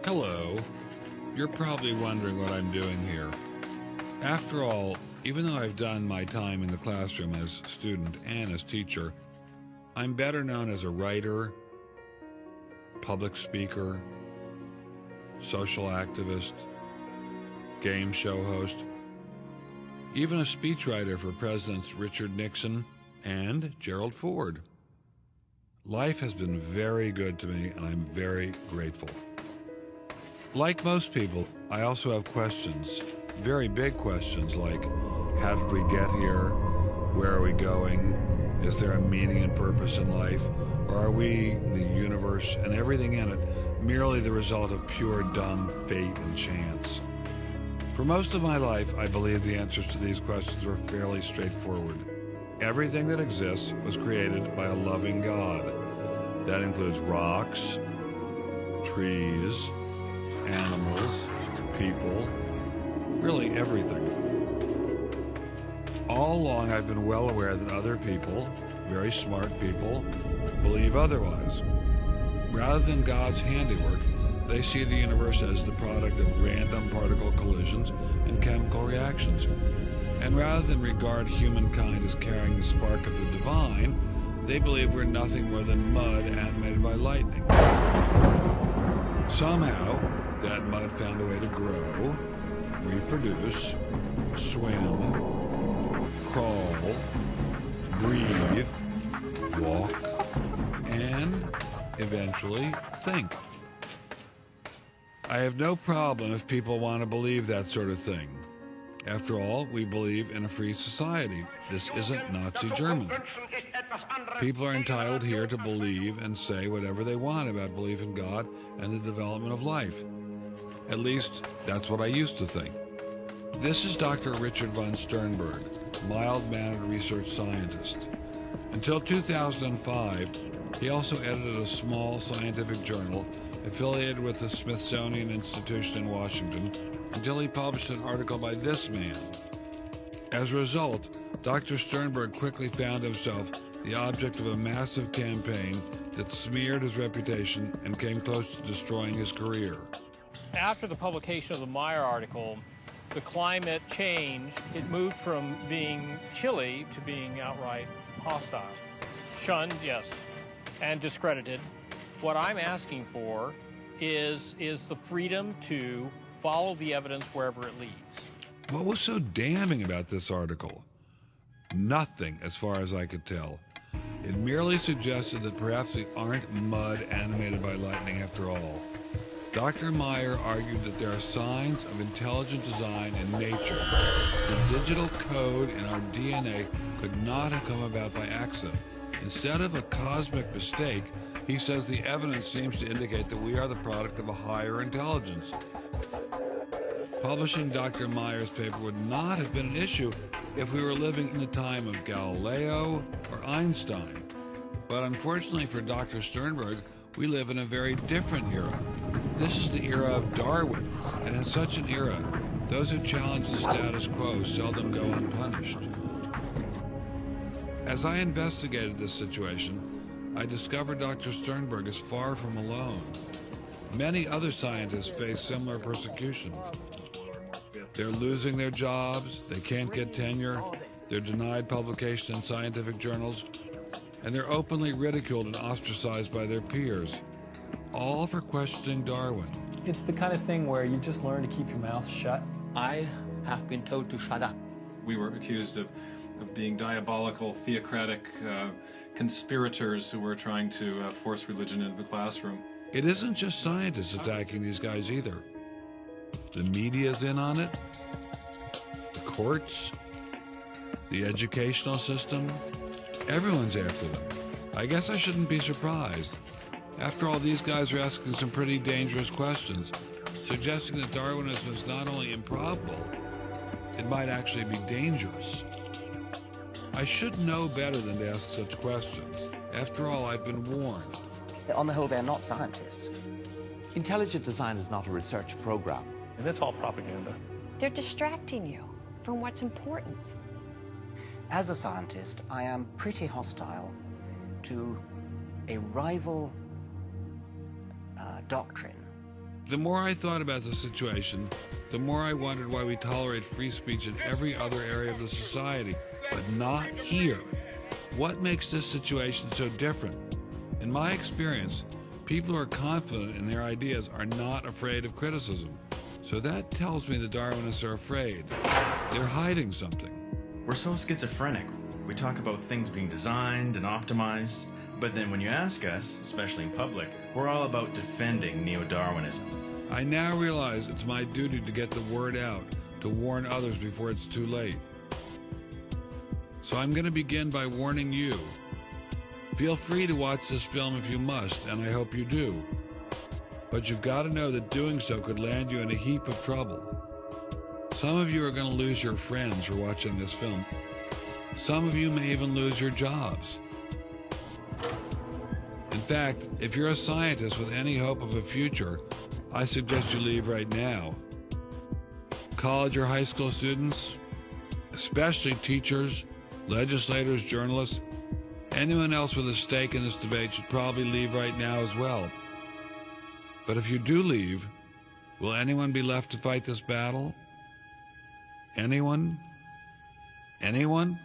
Hello. You're probably wondering what I'm doing here. After all, even though I've done my time in the classroom as student and as teacher, I'm better known as a writer, public speaker, social activist, game show host, even a speechwriter for Presidents Richard Nixon and Gerald Ford. Life has been very good to me, and I'm very grateful. Like most people, I also have questions, very big questions like, how did we get here? Where are we going? Is there a meaning and purpose in life? Or are we, the universe and everything in it, merely the result of pure dumb fate and chance? For most of my life, I believe the answers to these questions were fairly straightforward. Everything that exists was created by a loving God. That includes rocks, trees, animals, people, really everything. All along, I've been well aware that other people, very smart people, believe otherwise. Rather than God's handiwork, they see the universe as the product of random particle collisions and chemical reactions. And rather than regard humankind as carrying the spark of the divine, they believe we're nothing more than mud animated by lightning. Somehow, that mud found a way to grow, reproduce, swim, crawl, breathe, walk, and eventually think. I have no problem if people want to believe that sort of thing. After all, we believe in a free society. This isn't Nazi Germany. People are entitled here to believe and say whatever they want about belief in God and the development of life. At least, that's what I used to think. This is Dr. Richard von Sternberg, mild-mannered research scientist. Until 2005, he also edited a small scientific journal affiliated with the Smithsonian Institution in Washington until he published an article by this man. As a result, Dr. Sternberg quickly found himself the object of a massive campaign that smeared his reputation and came close to destroying his career. After the publication of the Meyer article, the climate changed. It moved from being chilly to being outright hostile. Shunned, yes, and discredited. What I'm asking for is the freedom to follow the evidence wherever it leads. What was so damning about this article? Nothing, as far as I could tell. It merely suggested that perhaps we aren't mud animated by lightning after all. Dr. Meyer argued that there are signs of intelligent design in nature. The digital code in our DNA could not have come about by accident. Instead of a cosmic mistake, he says the evidence seems to indicate that we are the product of a higher intelligence. Publishing Dr. Meyer's paper would not have been an issue if we were living in the time of Galileo or Einstein. But unfortunately for Dr. Sternberg, we live in a very different era. This is the era of Darwin, and in such an era, those who challenge the status quo seldom go unpunished. As I investigated this situation, I discovered Dr. Sternberg is far from alone. Many other scientists face similar persecution. They're losing their jobs, they can't get tenure, they're denied publication in scientific journals, and they're openly ridiculed and ostracized by their peers, all for questioning Darwin. It's the kind of thing where you just learn to keep your mouth shut. I have been told to shut up. We were accused of being diabolical, theocratic conspirators who were trying to force religion into the classroom. It isn't just scientists attacking these guys either. The media's in on it, the courts, the educational system, everyone's after them. I guess I shouldn't be surprised. After all, these guys are asking some pretty dangerous questions, suggesting that Darwinism is not only improbable, it might actually be dangerous. I should know better than to ask such questions. After all, I've been warned. On the whole, they're not scientists. Intelligent design is not a research program. And that's all propaganda. They're distracting you from what's important. As a scientist, I am pretty hostile to a rival doctrine The more I thought about the situation, the more I wondered why we tolerate free speech in every other area of the society, but not here. What makes this situation so different? In my experience, people who are confident in their ideas are not afraid of criticism. So that tells me the Darwinists are afraid. They're hiding something. We're so schizophrenic. We talk about things being designed and optimized, but then when you ask us, especially in public, we're all about defending neo-Darwinism. I now realize it's my duty to get the word out, to warn others before it's too late. So I'm going to begin by warning you. Feel free to watch this film if you must, and I hope you do. But you've got to know that doing so could land you in a heap of trouble. Some of you are going to lose your friends for watching this film. Some of you may even lose your jobs. In fact, if you're a scientist with any hope of a future, I suggest you leave right now. College or high school students, especially teachers, legislators, journalists, anyone else with a stake in this debate should probably leave right now as well. But if you do leave, will anyone be left to fight this battle? Anyone? Anyone?